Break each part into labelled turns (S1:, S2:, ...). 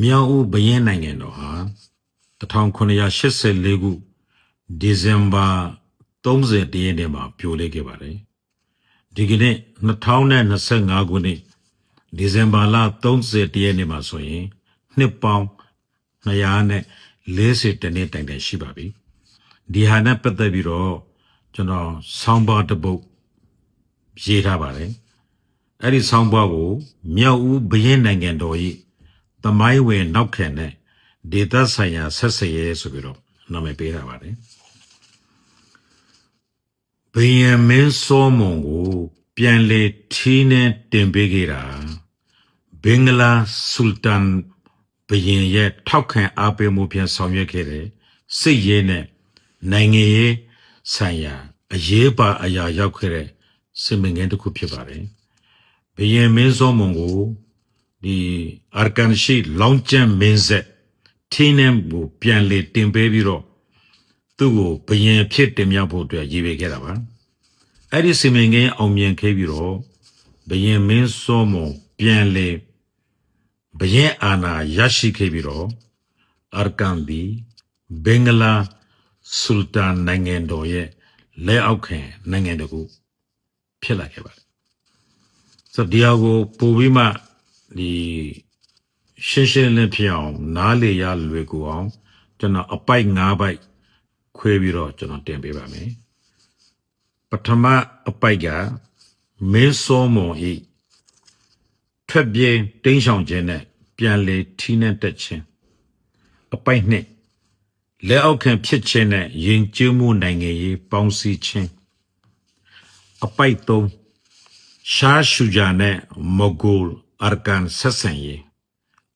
S1: မြောက်ဦးဘရင်နိုင်ငံတော်ဟာ1984ခုဒီဇင်ဘာ30ရက်နေ့မှာပြိုလဲခဲ့ပါတယ်။ဒီကနေ့2025ခုနှစ်ဒီဇင်ဘာလ30ရက်နေ့မှာဆိုရင်နှစ်ပေါင်း240နှစ်တိုင်တိုင်ရှိပါပြီ။ဒီဟာနဲ့ပတ်သက်ပြီးတော့ကျွန်တော်ဆောင်းပါးတစ်ပုဒ်ရေးထားပါတယ်။အဲ့ဒီဆောင်းပါးကိုမြောက်ဦးဘရင်နိုင်ငံတော်၏သမိုင်းဝင်နောက်ခံတဲ့ဒေသဆိုင်ရာဆက်ဆံရေးဆိုပြီးတော့နာမည်ပေးထားပါတယ်။ဘယံမင်းစောမွန်ကိုပြန်လေထီးနဲ့တင်ပေးခဲ့တာဘင်္ဂလားဆူလ်တန်ဘယံရဲ့ထောက်ခံအားပေးမှုပြန်ဆောင်ရွက်ခဲ့တဲ့စစ်ရေးနဲ့နိုင်ငံရေးဆိုင်ရာအရေးပါအရာရောက်ခဲ့တဲ့စစ်မင်းငယ်တစ်ခုဖြစ်ပါတယ်။ဘယံမင်းစောမွန်ကိုဒီအာကန်ရှိလောင်းကျန်းမင်းဆက်ထင်းနှံကိုပြန်လေတင်ပေးပြီးတော့သူ့ကိုဘယင်ဖြစ်တင်မြောက်ဖို့အတွက်ရည်ရွယ်ခဲ့တာပါအဲ့ဒီစီမံကိန်းအောင်မြင်ခဲ့ပြီးတော့ဘယင်မင်းစောမွန်ပြန်လေဘယင်အာဏာရရှိခဲ့ပြီးတော့အာကန်ဒီဘင်္ဂလားဆူလ်တန်နိုင်ငံတော်ရဲ့လက်အောက်ခံနိုင်ငံတကူဖြစ်လာခဲ့ပါတယ်ဆိုဒီဟာကိုပို့ပြီးမှဒီရှင်းရှင်းလင်းဖြစ်အောင်နားလေရလွယ်ကူအောင်ကျွန်တော်အပိုက်၅ပိုက်ခွဲပြီးတော့ကျွန်တော်တင်ပေးပါမယ်ပထမအပိုက်ကမင်းစောမွန်ဤထွက်ပြေးတိမ်းရှောင်ခြင်းနဲ့ပြန်လေထီးနဲ့တက်ခြင်းအပိုက်နှစ်လက်အောက်ခံဖြစ်ခြင်းနဲ့ယဉ်ကျေးမှုနိုင်ငံရေးပေါင်းစည်းခြင်းအပိုက်၃ရှားရှူဂျာနဲ့မော်ဂိုအာကန်ဆက်ဆံရေး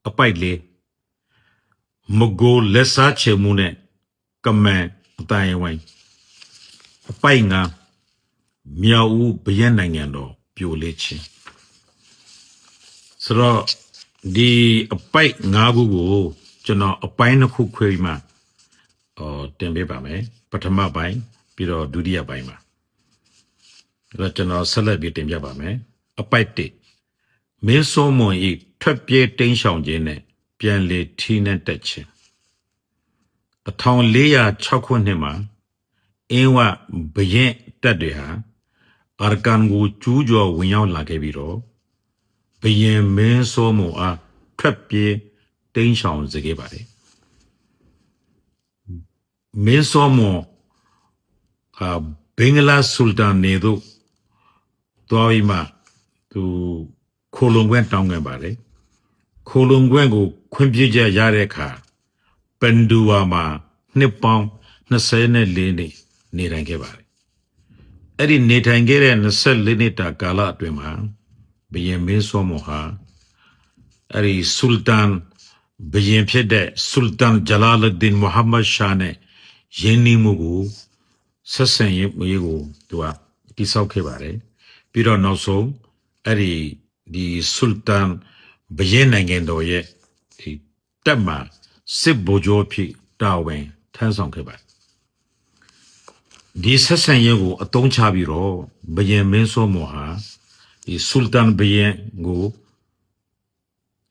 S1: အပိုက်လေးမဂိုလက်စားချေမှုနဲ့ကမန်အတိုင်းဝိုင်းအပိုက်ငါမြောက်ဦးဘရင်နိုင်ငံတော်ပြိုလဲခြင်းဆိုတော့ဒီအပိုက်၅ခုကိုကျွန်တော်အပိုင်းတစ်ခုခွဲပြီးမှတင်ပေးပါမယ်ပထမပိုင်းပြီးတော့ဒုတိယပိုင်းမှာအဲ့တော့ကျွန်တော်ဆက်လက်ပြီးတင်ပြပါမယ်အပိုက်၁မင်းစောမွန်ဤထွက်ပြေးတိမ်းရှောင်ခြင်းနဲ့ပြန်လေထီးနဲ့တက်ခြင်း1406ခုနှစ်မှာအင်းဝဘရင်တပ်တွေဟာအာကန်ကိုကျူးကျော်ဝင်ရောက်လာခဲ့ပြီးတော့ဘရင်မင်းစောမွန်အားထွက်ပြေးတိမ်းရှောင်စေခဲ့ပါတယ်မင်းစောမွန်ဘင်္ဂလားဆူလ်တန်နေသို့သွားပြီးမှသူခိုလုံခွင့်တောင်းခဲ့ပါတယ်ခိုလုံခွင့်ကိုခွင့်ပြုချက်ရတဲ့အခါပန်ဒူဝါမှာနှစ်ပေါင်း24နှစ်နေထိုင်ခဲ့ပါတယ်အဲ့ဒီနေထိုင်ခဲ့တဲ့24နှစ်တာကာလအတွင်းမှာဘုရင်မင်းစောမွန်ဟာအဲ့ဒီဆူလ်တန်ဘုရင်ဖြစ်တဲ့ဆူလ်တန်ဂျလာလ်ဒင်မိုဟာမက်ရှာနဲ့ယင်းနှီးမှုကိုဆက်ဆံရေးကိုသူကတိဆောက်ခဲ့ပါတယ်ပြီးတော့နောက်ဆုံးအဲ့ဒီဆူလ်တန်ဘယင်းနိုင်ငံတော်ရဲ့ဒီတပ်မှစစ်ဗိုလ်ချုပ်ဖြစ်တာဝန်ထမ်းဆောင်ခဲ့ပါတယ်ဒီဆက်ဆံရေးကိုအသုံးချပြီးတော့ဘယင်းမင်းစောမွန်ဟာဒီဆူလ်တန်ဘယင်းကို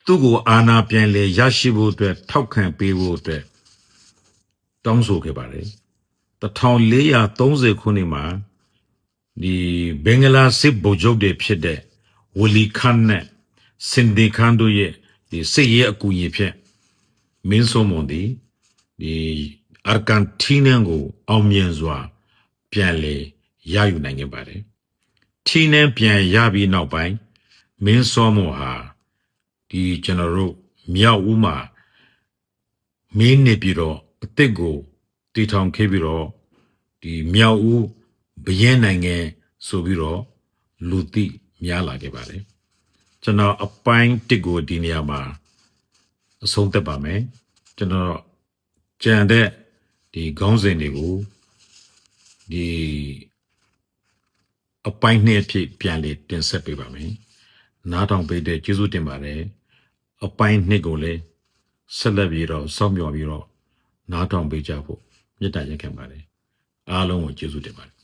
S1: သူ့ကိုအာဏာပြန်လေရရှိဖို့အတွက်ထောက်ခံပေးဖို့အတွက်တောင်းဆိုခဲ့ပါတယ်1430ခုနှစ်မှာဒီဘင်္ဂလားစစ်ဗိုလ်ချုပ်တွေဖြစ်တဲ့ဝလီခန်နဲ့စင်ဒီခန်တို့ရဲ့ဒီစစ်ရေးအကူအညီဖြင့်မင်းစောမွန်ဒီအာကန်တီနန်ကိုအောင်မြင်စွာပြန်လေရယူနိုင်ခဲ့ပါတယ်ထီနန်ပြန်ရပြီးနောက်ပိုင်းမင်းစောမွန်ဟာဒီကျွန်တော်တို့မြောက်ဦးမှာမင်းနေပြီးတော့အစ်စ်ကိုတည်ထောင်ခဲ့ပြီးတော့ဒီမြောက်ဦးဘရင်နိုင်ငံဆိုပြီးတော့လူသိများလာခဲ့ပါတယ်ကျွန်တော်အပိုင်းတစ်ကိုဒီနေရာမှာအဆုံးသတ်ပါမယ်ကျွန်တော်ကြံတဲ့ဒီခေါင်းစဉ်တွေကိုဒီအပိုင်းနှစ်အဖြစ်ပြန်လေတင်ဆက်ပေးပါမယ်နားထောင်ပေးတဲ့ကျေးဇူးတင်ပါတယ်အပိုင်းနှစ်ကိုလည်းဆက်လက်ပြီးတော့စောင့်မျှော်ပြီးတော့နားထောင်ပေးကြဖို့မေတ္တာရပ်ခံပါတယ်အားလုံးကိုကျေးဇူးတင်ပါတယ်